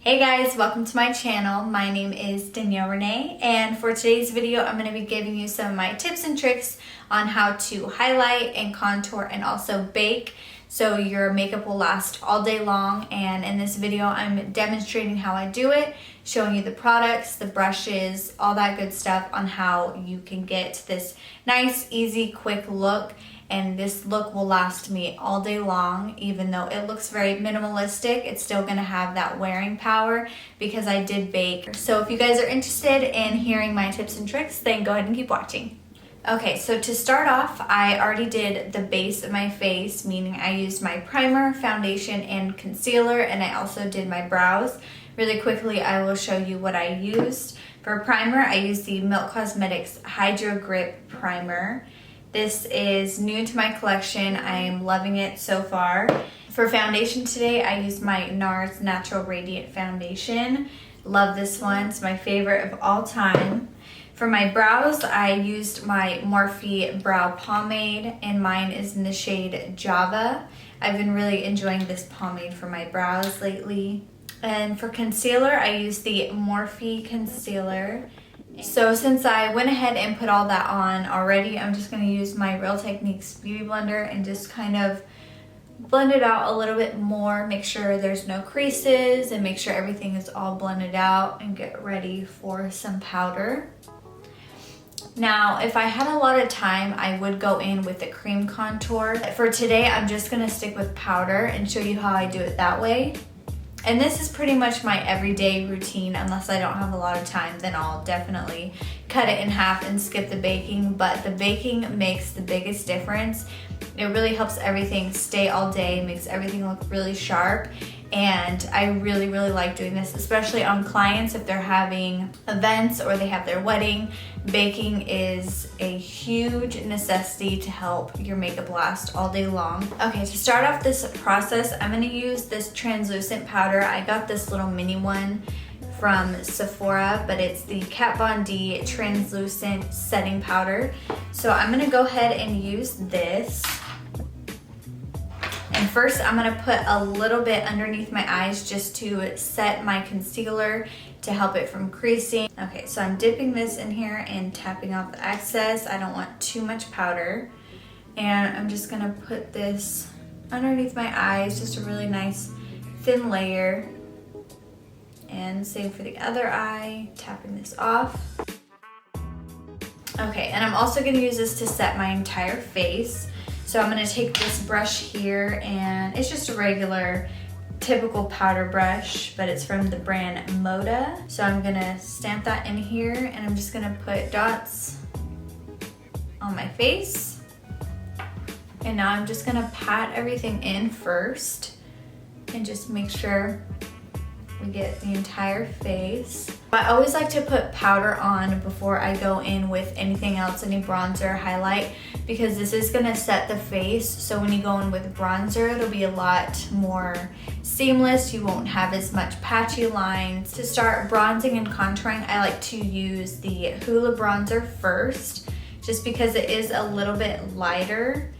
Hey guys, welcome to my channel. My name is Danielle Renee, and for today's video I'm going to be giving you some of my tips and tricks on how to highlight and contour and also bake so your makeup will last all day long. And in this video I'm demonstrating how I do it, showing you the products, the brushes, all that good stuff on how you can get this nice, easy, quick look. And this look will last me all day long. Even though it looks very minimalistic, it's still gonna have that wearing power because I did bake. So if you guys are interested in hearing my tips and tricks, then go ahead and keep watching. Okay, so to start off, I already did the base of my face, meaning I used my primer, foundation, and concealer, and I also did my brows. Really quickly, I will show you what I used. For primer, I used the Milk Cosmetics Hydro Grip Primer. This is new to my collection. I am loving it so far. For foundation today, I used my NARS Natural Radiant Foundation. Love this one. It's my favorite of all time. For my brows, I used my Morphe Brow Pomade, and mine is in the shade Java. I've been really enjoying this pomade for my brows lately. And for concealer, I used the Morphe Concealer. So since I went ahead and put all that on already, I'm just going to use my Real Techniques Beauty Blender and just kind of blend it out a little bit more, make sure there's no creases and make sure everything is all blended out, and get ready for some powder. Now, if I had a lot of time, I would go in with the cream contour. For today, I'm just going to stick with powder and show you how I do it that way. And this is pretty much my everyday routine. Unless I don't have a lot of time, then I'll definitely cut it in half and skip the baking. But the baking makes the biggest difference. It really helps everything stay all day, makes everything look really sharp. And I really like doing this, especially on clients if they're having events or they have their wedding. Baking is a huge necessity to help your makeup last all day long. Okay, to start off this process, I'm gonna use this translucent powder. I got this little mini one from Sephora, but it's the Kat Von D translucent setting powder. So I'm gonna go ahead and use this. And first I'm gonna put a little bit underneath my eyes just to set my concealer to help it from creasing. Okay, so I'm dipping this in here and tapping off the excess. I don't want too much powder. And I'm just gonna put this underneath my eyes, just a really nice thin layer. And same for the other eye, tapping this off. Okay, and I'm also gonna use this to set my entire face. So I'm gonna take this brush here, and it's just a regular, typical powder brush, but it's from the brand Moda. So I'm gonna stamp that in here, and I'm just gonna put dots on my face. And now I'm just gonna pat everything in first, and just make sure we get the entire face. I always like to put powder on before I go in with anything else, any bronzer, highlight, because this is gonna set the face. So when you go in with bronzer, it'll be a lot more seamless. You won't have as much patchy lines. To start bronzing and contouring, I like to use the Hoola bronzer first, just because it is a little bit lighter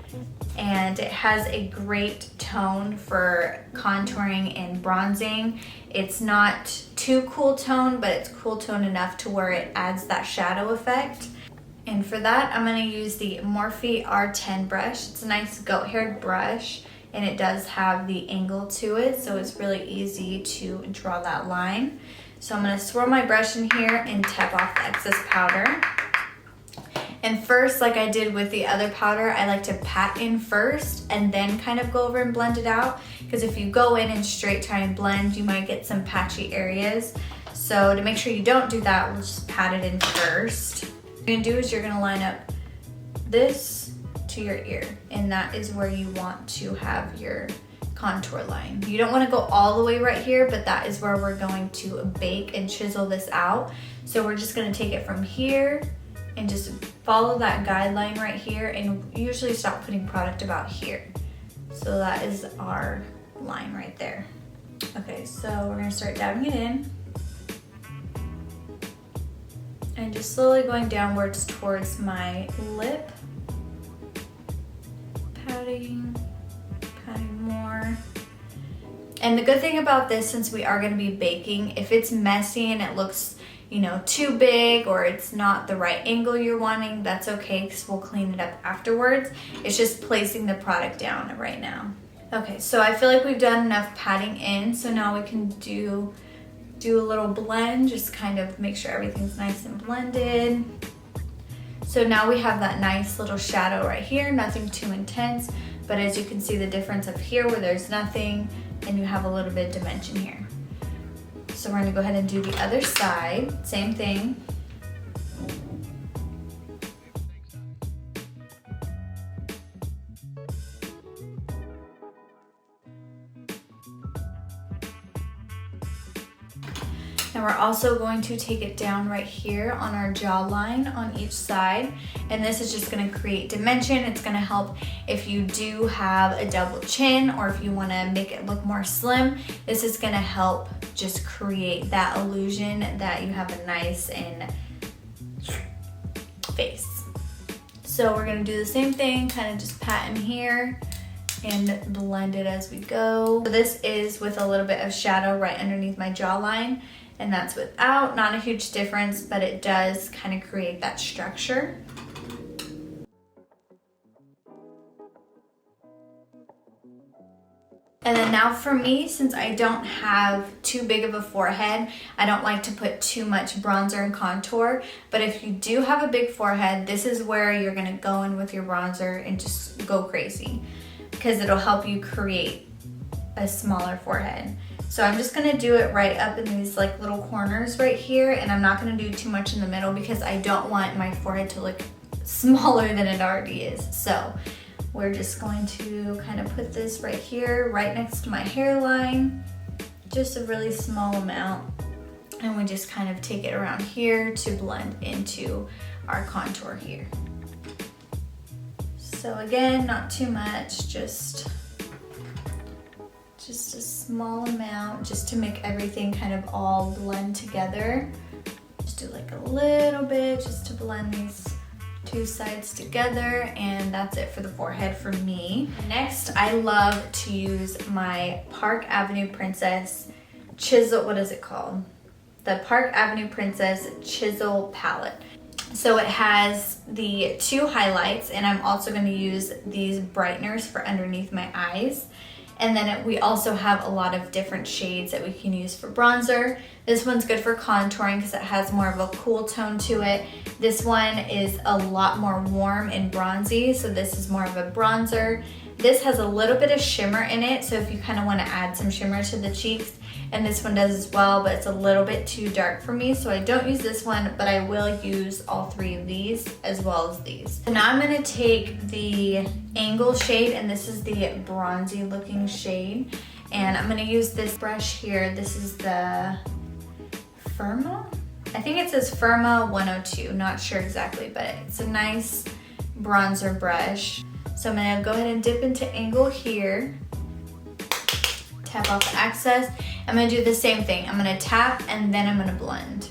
and it has a great tone for contouring and bronzing. It's not too cool tone, but it's cool tone enough to where it adds that shadow effect. And for that, I'm gonna use the Morphe R10 brush. It's a nice goat-haired brush, and it does have the angle to it, so it's really easy to draw that line. So I'm gonna swirl my brush in here and tap off the excess powder. And first, like I did with the other powder, I like to pat in first and then kind of go over and blend it out. Because if you go in and straight try and blend, you might get some patchy areas. So to make sure you don't do that, we'll just pat it in first. What you're gonna do is you're gonna line up this to your ear. And that is where you want to have your contour line. You don't wanna go all the way right here, but that is where we're going to bake and chisel this out. So we're just gonna take it from here and just follow that guideline right here, and usually stop putting product about here. So that is our line right there. Okay, so we're gonna start dabbing it in and just slowly going downwards towards my lip, patting more. And the good thing about this, since we are going to be baking, if it's messy and it looks, you know, too big or it's not the right angle you're wanting, that's okay because we'll clean it up afterwards. It's just placing the product down right now. Okay, so I feel like we've done enough patting in, so now we can do a little blend, just kind of make sure everything's nice and blended. So now we have that nice little shadow right here, nothing too intense, but as you can see the difference of here where there's nothing and you have a little bit of dimension here. So we're gonna go ahead and do the other side, same thing. And we're also going to take it down right here on our jawline on each side. And this is just gonna create dimension. It's gonna help if you do have a double chin or if you wanna make it look more slim. This is gonna help just create that illusion that you have a nice and face. So we're gonna do the same thing, kind of just pat in here and blend it as we go. So this is with a little bit of shadow right underneath my jawline. And that's without, not a huge difference, but it does kind of create that structure. And then now for me, since I don't have too big of a forehead, I don't like to put too much bronzer and contour. But if you do have a big forehead, this is where you're gonna go in with your bronzer and just go crazy, because it'll help you create a smaller forehead. So I'm just gonna do it right up in these like little corners right here, and I'm not gonna do too much in the middle because I don't want my forehead to look smaller than it already is. So we're just going to kind of put this right here, right next to my hairline, just a really small amount. And we just kind of take it around here to blend into our contour here. So again, not too much, just a small amount, just to make everything kind of all blend together. Just do like a little bit just to blend these two sides together, and that's it for the forehead for me. Next, I love to use my Park Avenue Princess Chisel, what is it called? The Park Avenue Princess Chisel palette. So it has the two highlights, and I'm also going to use these brighteners for underneath my eyes. And then we also have a lot of different shades that we can use for bronzer. This one's good for contouring because it has more of a cool tone to it. This one is a lot more warm and bronzy, so this is more of a bronzer. This has a little bit of shimmer in it, so if you kind of want to add some shimmer to the cheeks, and this one does as well, but it's a little bit too dark for me, so I don't use this one, but I will use all three of these as well as these. So now I'm going to take the Angle shade, and this is the bronzy looking shade, and I'm going to use this brush here. This is the Firma? I think it says Firma 102, not sure exactly, but it's a nice bronzer brush. So I'm going to go ahead and dip into Angle here, tap off the excess. I'm going to do the same thing. I'm going to tap and then I'm going to blend.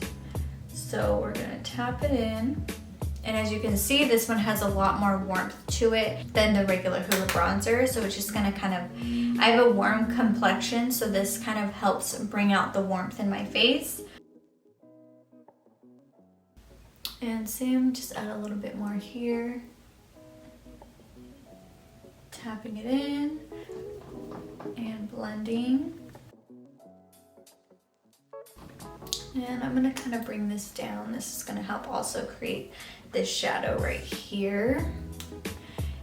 So we're going to tap it in. And as you can see, this one has a lot more warmth to it than the regular Hoola bronzer. So it's just going to kind of, I have a warm complexion, so this kind of helps bring out the warmth in my face. And same, just add a little bit more here. Tapping it in and blending. And I'm gonna kind of bring this down. This is gonna help also create this shadow right here.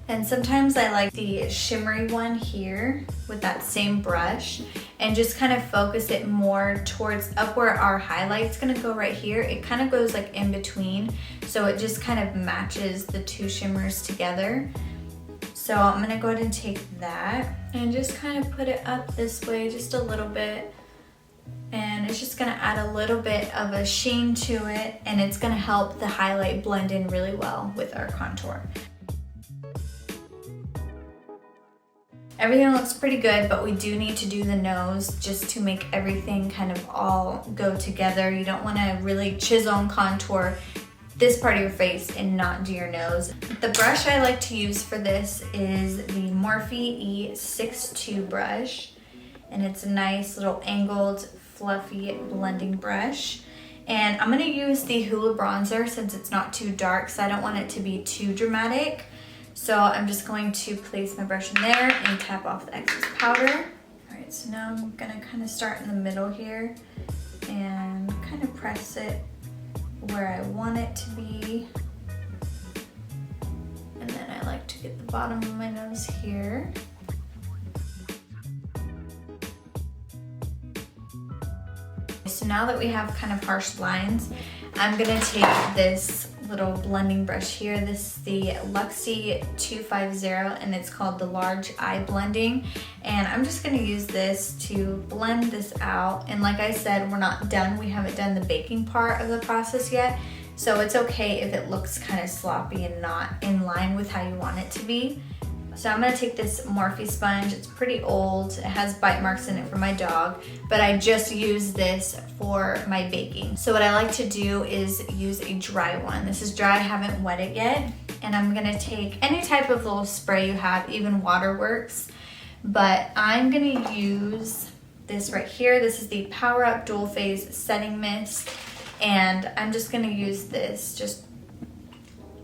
And sometimes I like the shimmery one here with that same brush and just kind of focus it more towards up where our highlight's gonna go right here. It kind of goes like in between, so it just kind of matches the two shimmers together. So I'm gonna go ahead and take that and just kind of put it up this way just a little bit. And it's just gonna add a little bit of a sheen to it, and it's gonna help the highlight blend in really well with our contour. Everything looks pretty good, but we do need to do the nose just to make everything kind of all go together. You don't wanna really chisel and contour this part of your face and not do your nose. The brush I like to use for this is the Morphe E62 brush. and it's a nice little angled, fluffy blending brush. And I'm gonna use the Hoola bronzer since it's not too dark, so I don't want it to be too dramatic. So I'm just going to place my brush in there and tap off the excess powder. All right, so now I'm gonna kind of start in the middle here and kind of press it where I want it to be. And then I like to get the bottom of my nose here. So now that we have kind of harsh lines, I'm gonna take this little blending brush here. This is the Luxie 250 and it's called the Large Eye Blending. And I'm just gonna use this to blend this out. And like I said, we're not done. We haven't done the baking part of the process yet. So it's okay if it looks kind of sloppy and not in line with how you want it to be. So I'm gonna take this Morphe sponge. It's pretty old. It has bite marks in it for my dog, but I just use this for my baking. So what I like to do is use a dry one. This is dry, I haven't wet it yet. And I'm gonna take any type of little spray you have, even water works. But I'm gonna use this right here. This is the Power Up Dual Phase Setting Mist. And I'm just gonna use this, just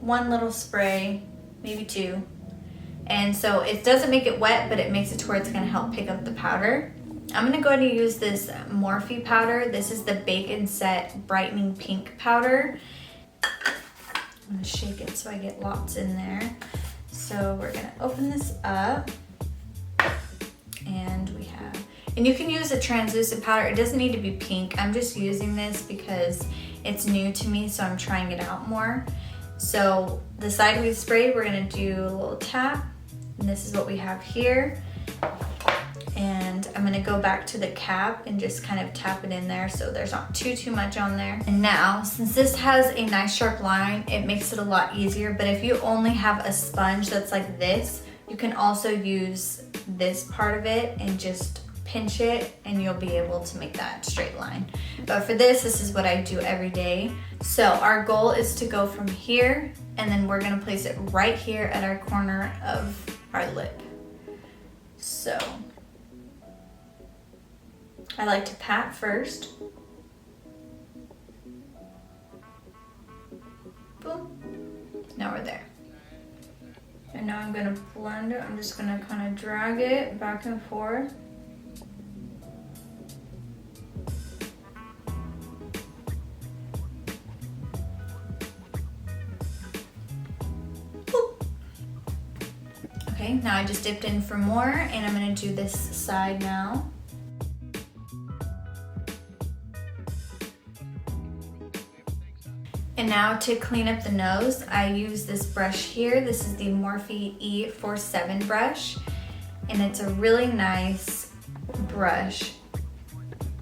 one little spray, maybe two. And so it doesn't make it wet, but it makes it to where it's gonna help pick up the powder. I'm gonna go ahead and use this Morphe powder. This is the Bake and Set Brightening Pink powder. I'm gonna shake it so I get lots in there. So we're gonna open this up. And we have, and you can use a translucent powder. It doesn't need to be pink. I'm just using this because it's new to me, so I'm trying it out more. So the sideways spray, we're gonna do a little tap. And this is what we have here. And I'm gonna go back to the cap and just kind of tap it in there so there's not too much on there. And now, since this has a nice sharp line, it makes it a lot easier. But if you only have a sponge that's like this, you can also use this part of it and just pinch it and you'll be able to make that straight line. But for this is what I do every day. So our goal is to go from here and then we're gonna place it right here at our corner of our lip. So I like to pat first. Boom. Now we're there. And now I'm gonna blend it. I'm just gonna kind of drag it back and forth. Okay, now I just dipped in for more and I'm gonna do this side now. And now to clean up the nose, I use this brush here. This is the Morphe E47 brush. And it's a really nice brush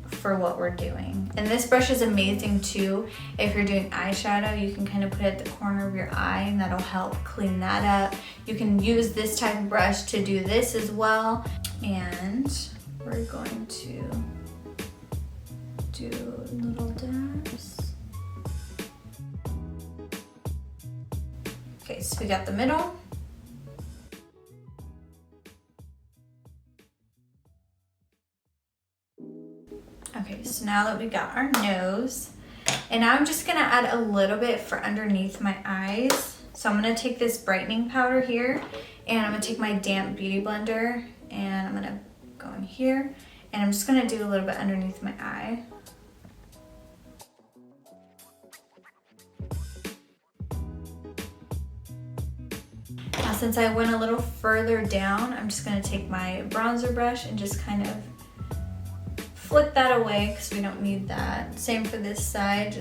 for what we're doing. And this brush is amazing too. If you're doing eyeshadow, you can kind of put it at the corner of your eye and that'll help clean that up. You can use this type of brush to do this as well. And we're going to do little dabs. Okay, so we got the middle. Okay, so now that we got our nose, and now I'm just gonna add a little bit for underneath my eyes. So I'm gonna take this brightening powder here, and I'm gonna take my damp beauty blender, and I'm gonna go in here, and I'm just gonna do a little bit underneath my eye. Now, since I went a little further down, I'm just gonna take my bronzer brush and just kind of flick that away because we don't need that. Same for this side,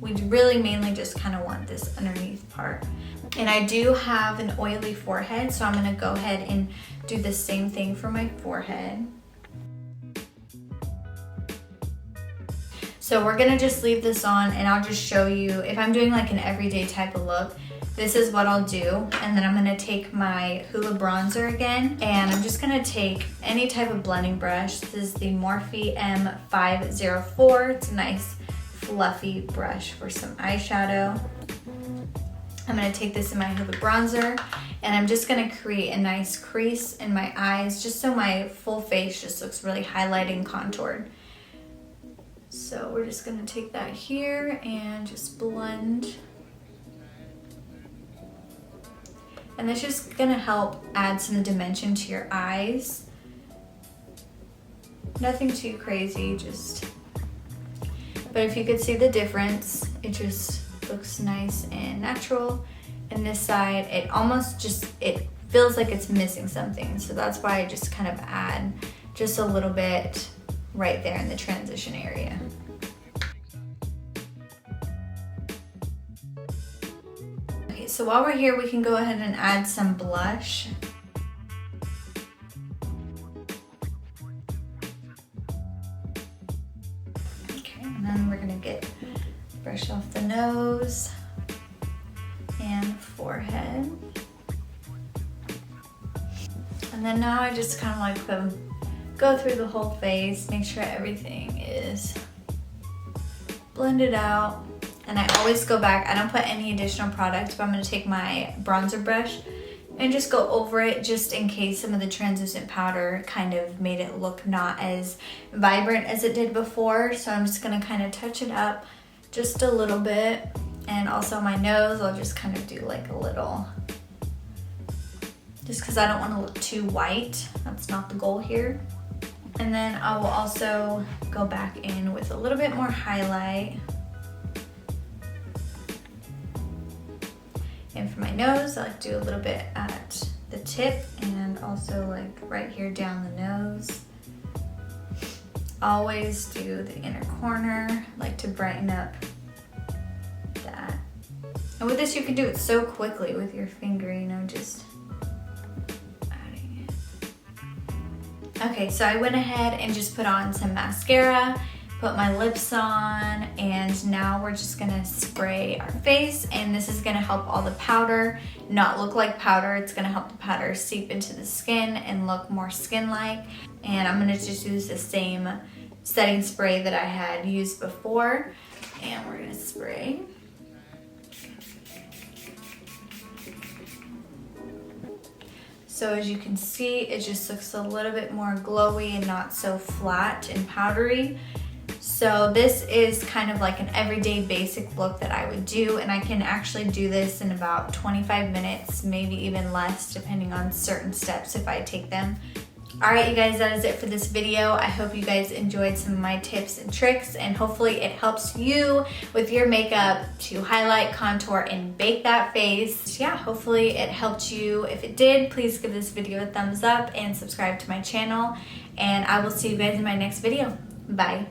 we really mainly just kind of want this underneath part. And I do have an oily forehead, so I'm gonna go ahead and do the same thing for my forehead. So we're gonna just leave this on and I'll just show you, if I'm doing like an everyday type of look, this is what I'll do. And then I'm gonna take my Hoola bronzer again, and I'm just gonna take any type of blending brush. This is the Morphe M504. It's a nice fluffy brush for some eyeshadow. I'm gonna take this in my Hoola bronzer, And I'm just gonna create a nice crease in my eyes just so my full face just looks really highlighted and contoured. So we're just gonna take that here and just blend. And that's just gonna help add some dimension to your eyes. Nothing too crazy, but if you could see the difference, it just looks nice and natural. And this side, it feels like it's missing something. So that's why I just kind of add just a little bit right there in the transition area. Okay, so while we're here, we can go ahead and add some blush. Okay, and then we're gonna brush off the nose and forehead. And then now I just kind of like to go through the whole face, make sure everything is blended out. And I always go back, I don't put any additional product, but I'm gonna take my bronzer brush and just go over it just in case some of the translucent powder kind of made it look not as vibrant as it did before. So I'm just gonna kind of touch it up just a little bit. And also my nose, I'll just kind of do like a little, just because I don't want to look too white. That's not the goal here. And then I will also go back in with a little bit more highlight. And for my nose, I like to do a little bit at the tip and also like right here down the nose. Always do the inner corner, like to brighten up that. And with this, you can do it so quickly with your finger, you know, just adding it. Okay, so I went ahead and just put on some mascara, put my lips on, and now we're just gonna spray our face, and this is gonna help all the powder not look like powder. It's gonna help the powder seep into the skin and look more skin-like. And I'm gonna just use the same setting spray that I had used before, and we're gonna spray. So as you can see, it just looks a little bit more glowy and not so flat and powdery. So this is kind of like an everyday basic look that I would do, and I can actually do this in about 25 minutes, maybe even less, depending on certain steps if I take them. All right, you guys, that is it for this video. I hope you guys enjoyed some of my tips and tricks, and hopefully it helps you with your makeup to highlight, contour, and bake that face. Yeah, hopefully it helped you. If it did, please give this video a thumbs up and subscribe to my channel, and I will see you guys in my next video. Bye.